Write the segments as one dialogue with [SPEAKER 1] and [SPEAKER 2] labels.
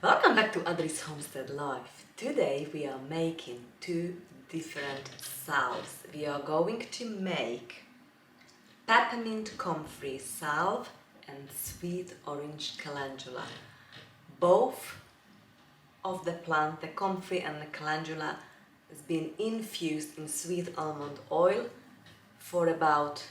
[SPEAKER 1] Welcome back to Adri's Homestead Life. Today we are making two different salves. We are going to make peppermint comfrey salve and sweet orange calendula. Both of the plant, the comfrey and the calendula, has been infused in sweet almond oil for about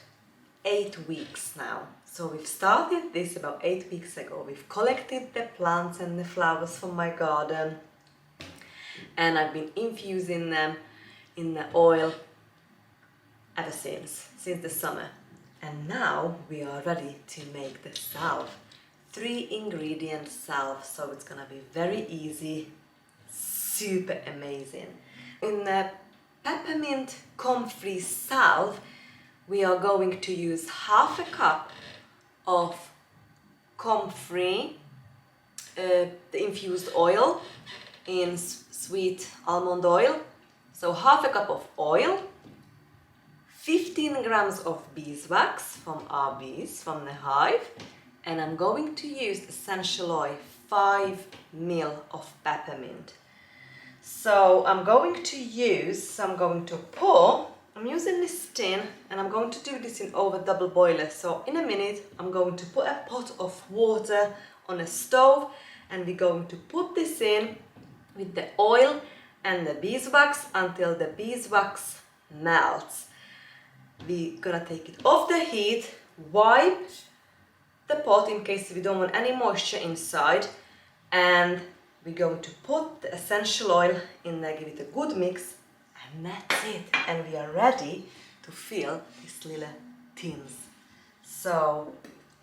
[SPEAKER 1] 8 weeks now. So we've started this about 8 weeks ago. We've collected the plants and the flowers from my garden, and I've been infusing them in the oil ever since the summer. And now we are ready to make the salve. 3 ingredient salve, so it's gonna be very easy, super amazing. In the peppermint comfrey salve, we are going to use half a cup of comfrey, the infused oil in sweet almond oil. So half a cup of oil, 15 grams of beeswax from our bees, from the hive, and I'm going to use essential oil, 5 ml of peppermint. So I'm going to pour. I'm using this tin and I'm going to do this in over double boiler. So in a minute I'm going to put a pot of water on a stove and we're going to put this in with the oil and the beeswax until the beeswax melts. We're gonna take it off the heat, wipe the pot in case we don't want any moisture inside, and we're going to put the essential oil in there, give it a good mix. And that's it, and we are ready to fill these little tins. So,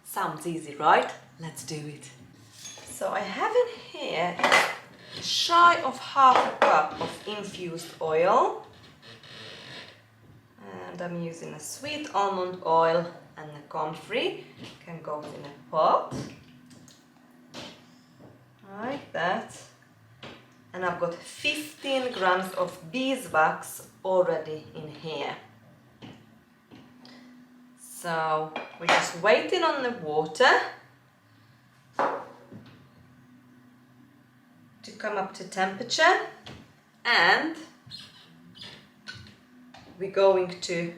[SPEAKER 1] sounds easy, right? Let's do it. So I have in here shy of half a cup of infused oil, and I'm using a sweet almond oil and the comfrey. Can go in a pot, like that. And I've got 15 grams of beeswax already in here. So we're just waiting on the water to come up to temperature, and we're going to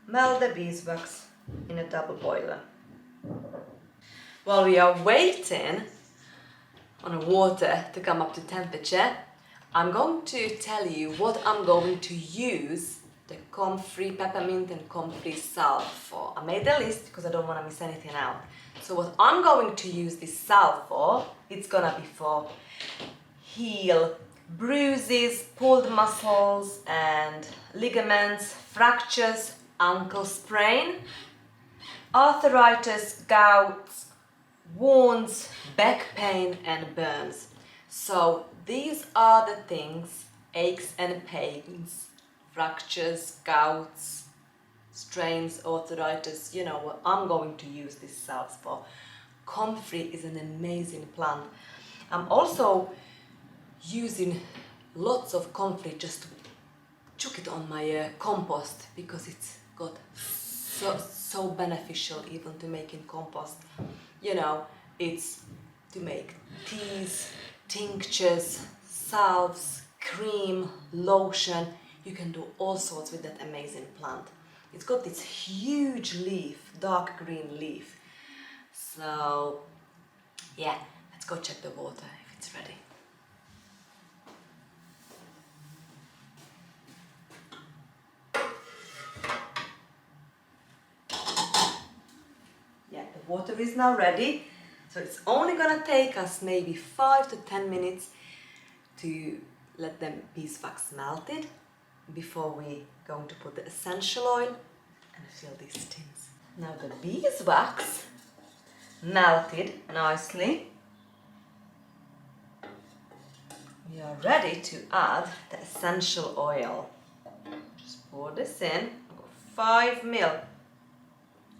[SPEAKER 1] melt the beeswax in a double boiler. While we are waiting on the water to come up to temperature, I'm going to tell you what I'm going to use the comfrey, peppermint and comfrey salve for. I made a list because I don't want to miss anything out. So what I'm going to use this salve for, it's gonna be for heal bruises, pulled muscles and ligaments, fractures, ankle sprain, arthritis, gouts, wounds, back pain and burns. So these are the things, aches and pains, fractures, gouts, strains, arthritis, you know what I'm going to use this salve for. Comfrey is an amazing plant. I'm also using lots of comfrey just to chuck it on my compost, because it's got so beneficial even to making compost. You know, it's to make teas, tinctures, salves, cream, lotion. You can do all sorts with that amazing plant. It's got this huge leaf, dark green leaf. So yeah, let's go check the water if it's ready. Yeah, the water is now ready. So it's only gonna take us maybe 5 to 10 minutes to let the beeswax melted before we going to put the essential oil and fill these tins. Now the beeswax melted nicely. We are ready to add the essential oil. Just pour this in. I've got 5 ml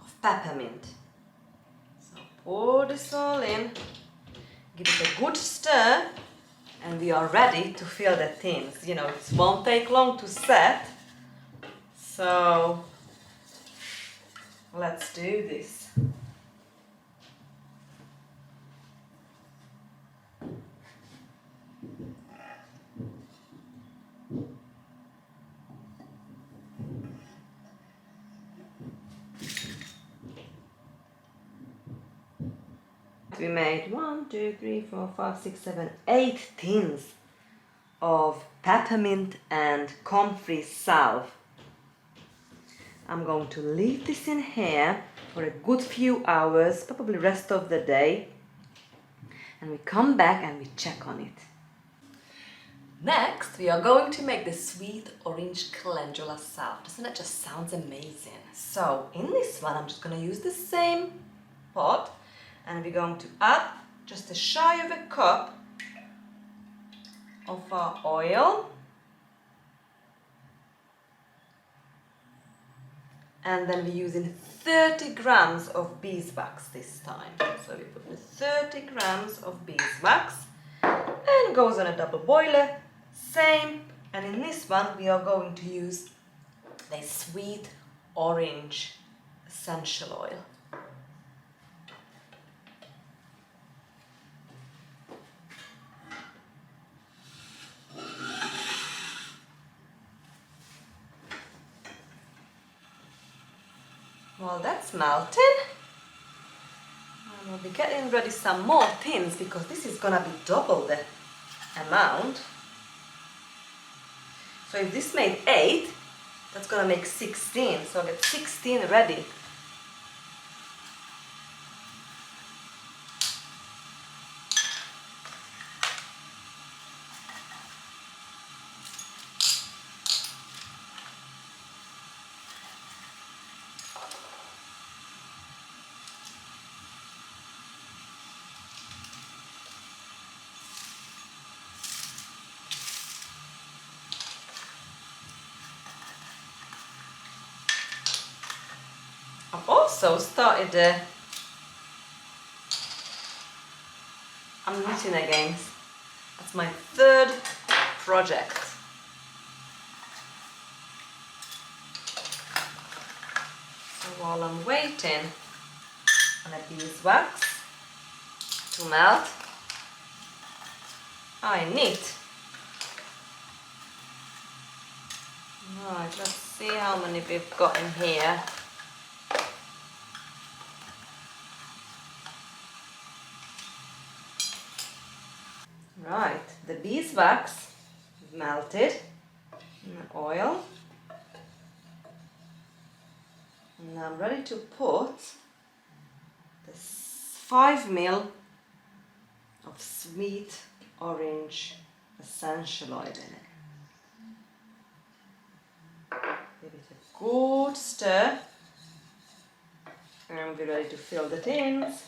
[SPEAKER 1] of peppermint. Pour this all in, give it a good stir, and we are ready to fill the tins. You know, it won't take long to set, so let's do this. we made 1, 2, 3, 4, 5, 6, 7, 8 tins of peppermint and comfrey salve. I'm going to leave this in here for a good few hours, probably rest of the day, and we come back and we check on it. Next, we are going to make the sweet orange calendula salve. Doesn't that just sound amazing? So in this one, I'm just going to use the same pot, and we're going to add just a shy of a cup of our oil. And then we're using 30 grams of beeswax this time. So we put the 30 grams of beeswax and goes on a double boiler. Same. And in this one we are going to use the sweet orange essential oil. While that's melting, we'll be getting ready some more tins because this is gonna be double the amount. So if this made 8, that's gonna make 16. So I'll get 16 ready. I've also started I'm knitting again. That's my 3rd project. So while I'm waiting on the beeswax to melt, I knit. Right, let's see how many we've got in here. Right, the beeswax melted in the oil, and I'm ready to put the 5 ml of sweet orange essential oil in it. Give it a good stir, and we're ready to fill the tins.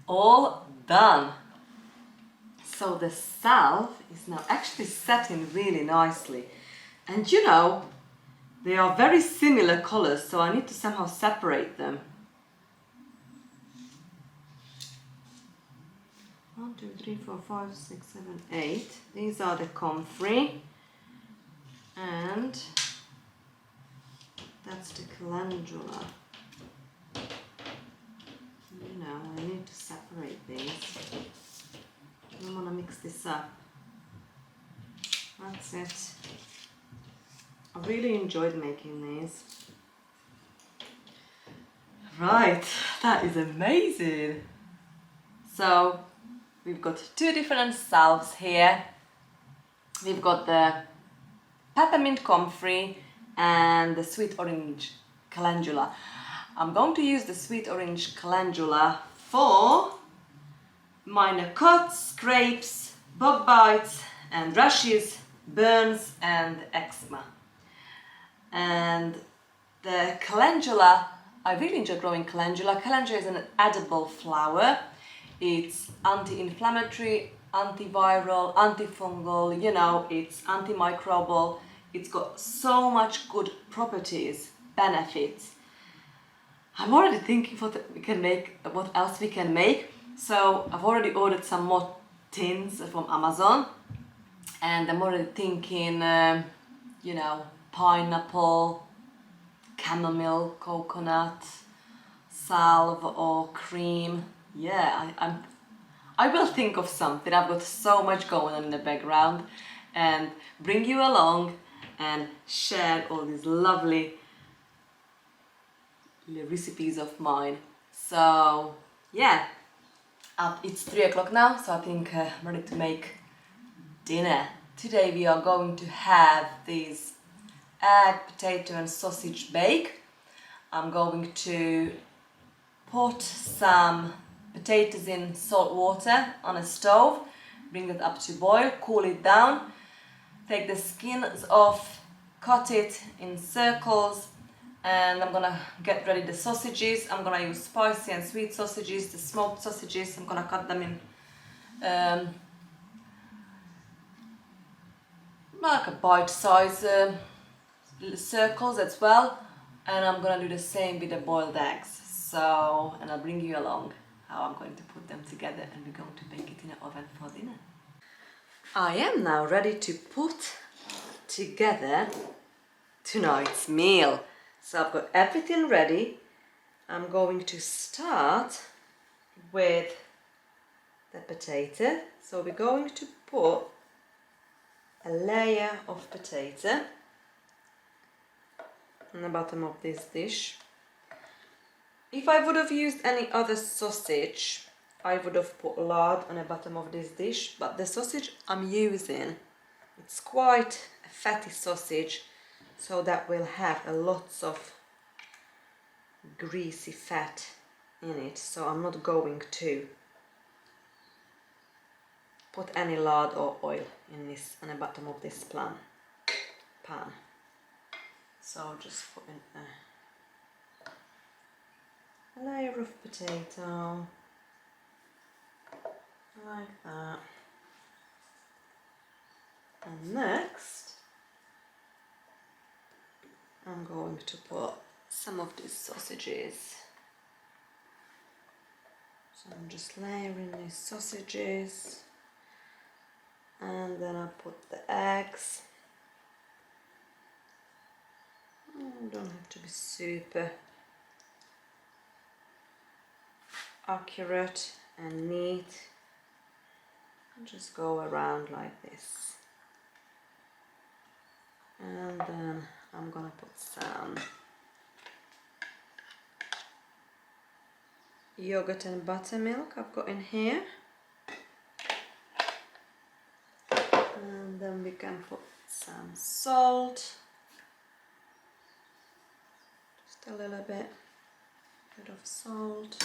[SPEAKER 1] All done. So the salve is now actually setting really nicely, and you know, they are very similar colors, so I need to somehow separate them. 1, 2, 3, 4, 5, 6, 7, 8. These are the Comfrey, and that's the Calendula. You know, I need to separate these. I don't want to mix this up. That's it. I really enjoyed making these. Right, that is amazing. So we've got 2 different salves here. We've got the peppermint comfrey and the sweet orange calendula. I'm going to use the sweet orange calendula for minor cuts, scrapes, bug bites and rashes, burns and eczema. And the calendula. I really enjoy growing calendula. Calendula is an edible flower. It's anti-inflammatory, antiviral, antifungal, you know, it's antimicrobial. It's got so much good properties, benefits. I'm already thinking what else we can make. So I've already ordered some more tins from Amazon, and I'm already thinking, you know, pineapple, chamomile, coconut, salve or cream. Yeah, I will think of something. I've got so much going on in the background, and bring you along and share all these lovely recipes of mine. So yeah, it's 3 o'clock now, so I think I'm ready to make dinner. Today we are going to have this egg, potato and sausage bake. I'm going to put some potatoes in salt water on a stove, bring it up to boil, cool it down, take the skins off, cut it in circles, and I'm gonna get ready the sausages. I'm gonna use spicy and sweet sausages, the smoked sausages. I'm gonna cut them in like a bite-size circles as well, and I'm gonna do the same with the boiled eggs. So, and I'll bring you along how I'm going to put them together, and we're going to bake it in the oven for dinner. I am now ready to put together tonight's meal. So I've got everything ready. I'm going to start with the potato. So we're going to put a layer of potato on the bottom of this dish. If I would have used any other sausage, I would have put lard on the bottom of this dish, but the sausage I'm using, it's quite a fatty sausage, so that will have a lots of greasy fat in it, so I'm not going to put any lard or oil in this on the bottom of this pan. So I'll just put in a layer of potato like that, and next I'm going to put some of these sausages. So I'm just layering these sausages, and then I put the eggs. Don't have to be super accurate and neat. Just go around like this, and then I'm gonna put some yogurt and buttermilk I've got in here, and then we can put some salt, just a little bit of salt,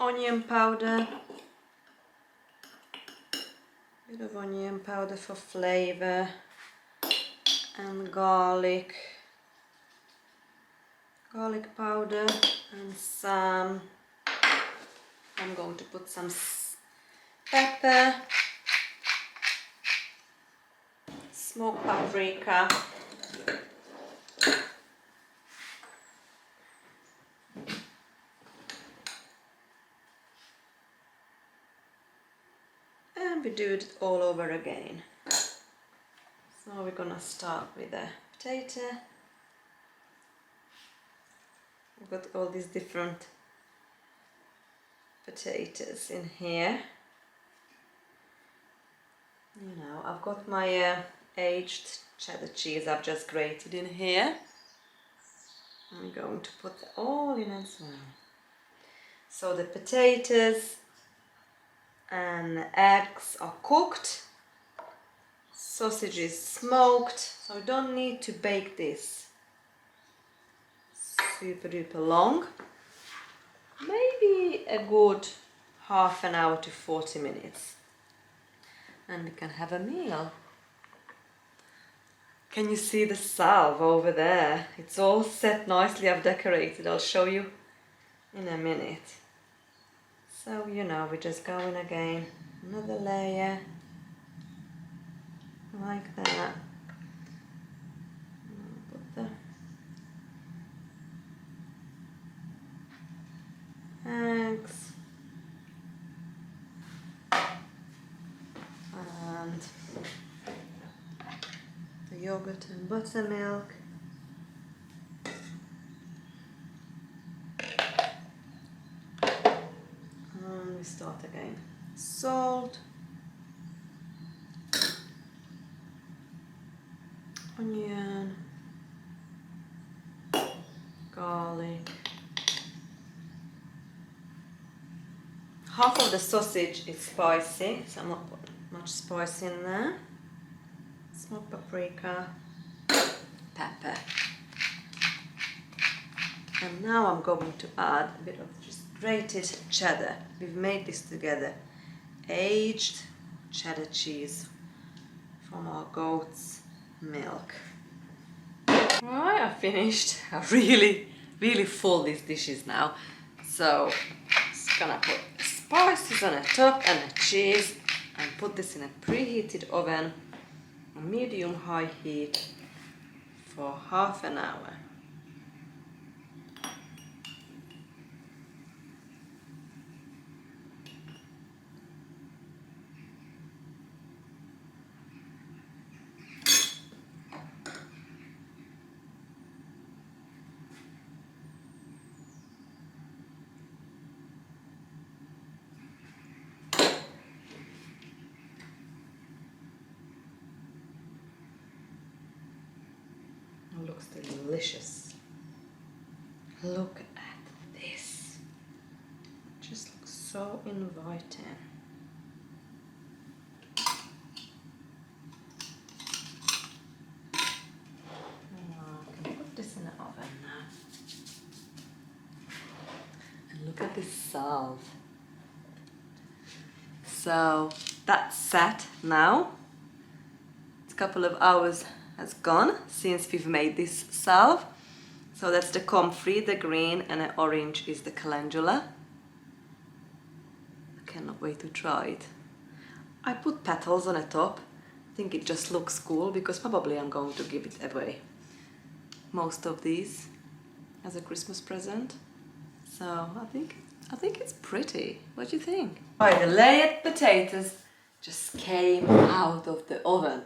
[SPEAKER 1] onion powder, bit of onion powder for flavor, and garlic powder, and some, I'm going to put some pepper, smoked paprika, and we do it all over again. So we're gonna start with the potato. I've got all these different potatoes in here. You know, I've got my aged cheddar cheese I've just grated in here. I'm going to put it all in as well. So the potatoes and the eggs are cooked. Sausage is smoked, so we don't need to bake this super duper long. Maybe a good half an hour to 40 minutes. And we can have a meal. Can you see the salve over there? It's all set nicely, I've decorated. I'll show you in a minute. So, you know, we just go in again, another layer, like that. Put the eggs and the yogurt and buttermilk. And we start again. Salt, onion, garlic. Half of the sausage is spicy, so I'm not putting much spice in there. Smoked paprika, pepper. And now I'm going to add a bit of just grated cheddar. We've made this together. Aged cheddar cheese from our goat's milk. Alright, I've finished. I'm really full these dishes now. So, just gonna put spices on the top and the cheese and put this in a preheated oven on medium-high heat for half an hour. It looks delicious. Look at this. It just looks so inviting. I can put this in the oven now. And look at this salve. So that's set now. It's a couple of hours has gone since we've made this salve. So that's the Comfrey, the green, and the orange is the Calendula. I cannot wait to try it. I put petals on the top. I think it just looks cool because probably I'm going to give it away. Most of these as a Christmas present. So I think it's pretty. What do you think? Right, the layered potatoes just came out of the oven.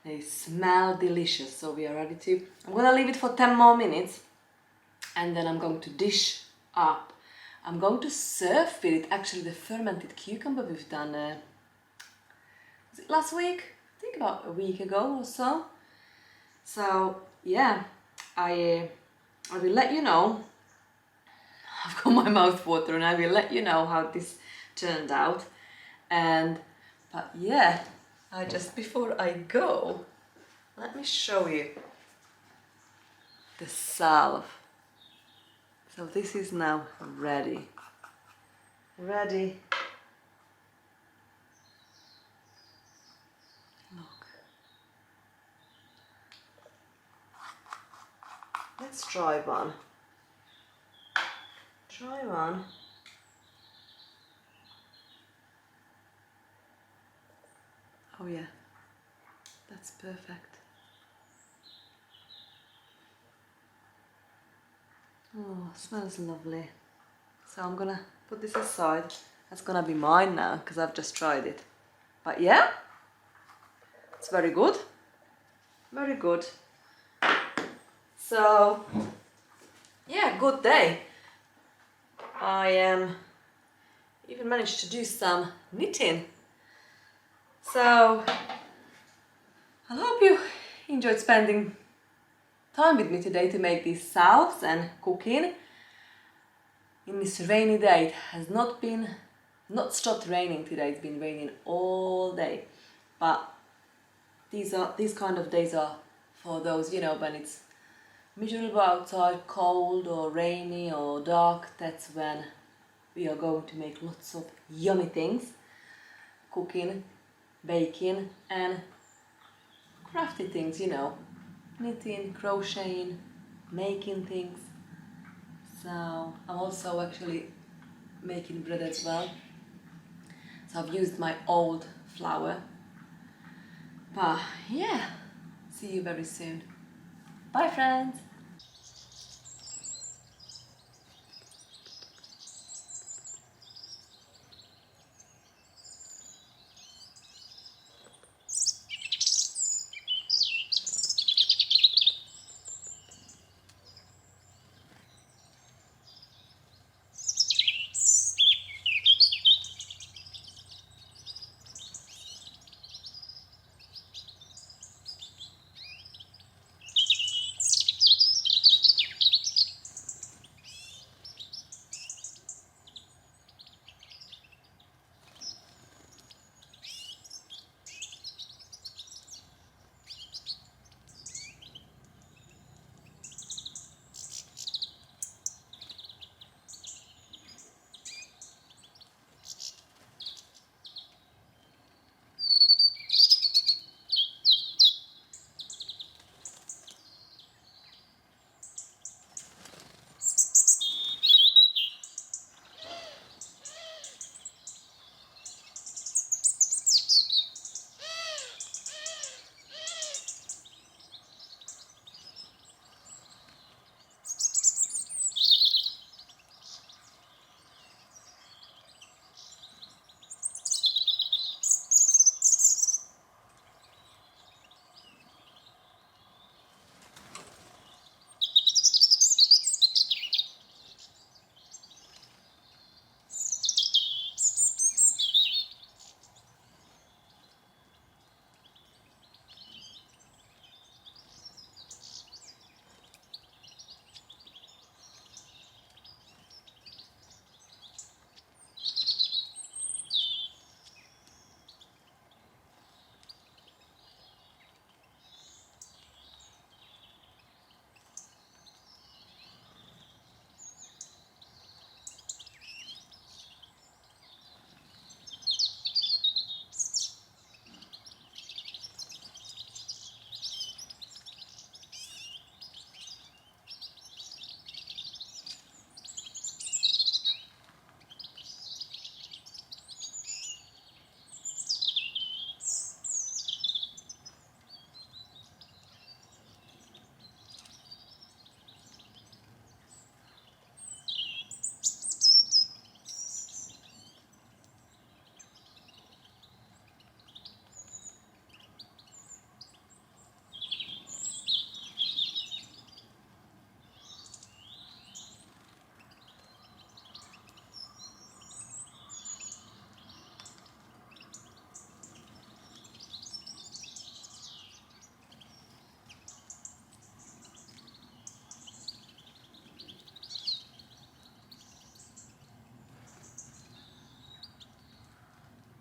[SPEAKER 1] They smell delicious, so we are ready to... I'm gonna leave it for 10 more minutes and then I'm going to dish up. I'm going to serve with it actually the fermented cucumber we've done, was it last week? I think about a week ago or so. So yeah, I will let you know. I've got my mouth watering. I will let you know how this turned out. But yeah, before I go, let me show you the salve. So this is now ready. Ready. Look. Let's try one. Try one. Oh yeah, that's perfect. Oh, smells lovely. So I'm gonna put this aside. That's gonna be mine now because I've just tried it. But yeah, it's very good. Very good. So yeah, good day. I even managed to do some knitting. So I hope you enjoyed spending time with me today to make these salves and cooking. In this rainy day, it has not stopped raining today. It's been raining all day. But these kind of days are for those, you know, when it's miserable outside, cold or rainy or dark. That's when we are going to make lots of yummy things, cooking, baking and crafty things, you know. knitting, crocheting, making things. So I'm also actually making bread as well. So I've used my old flour. But yeah, see you very soon. Bye friends!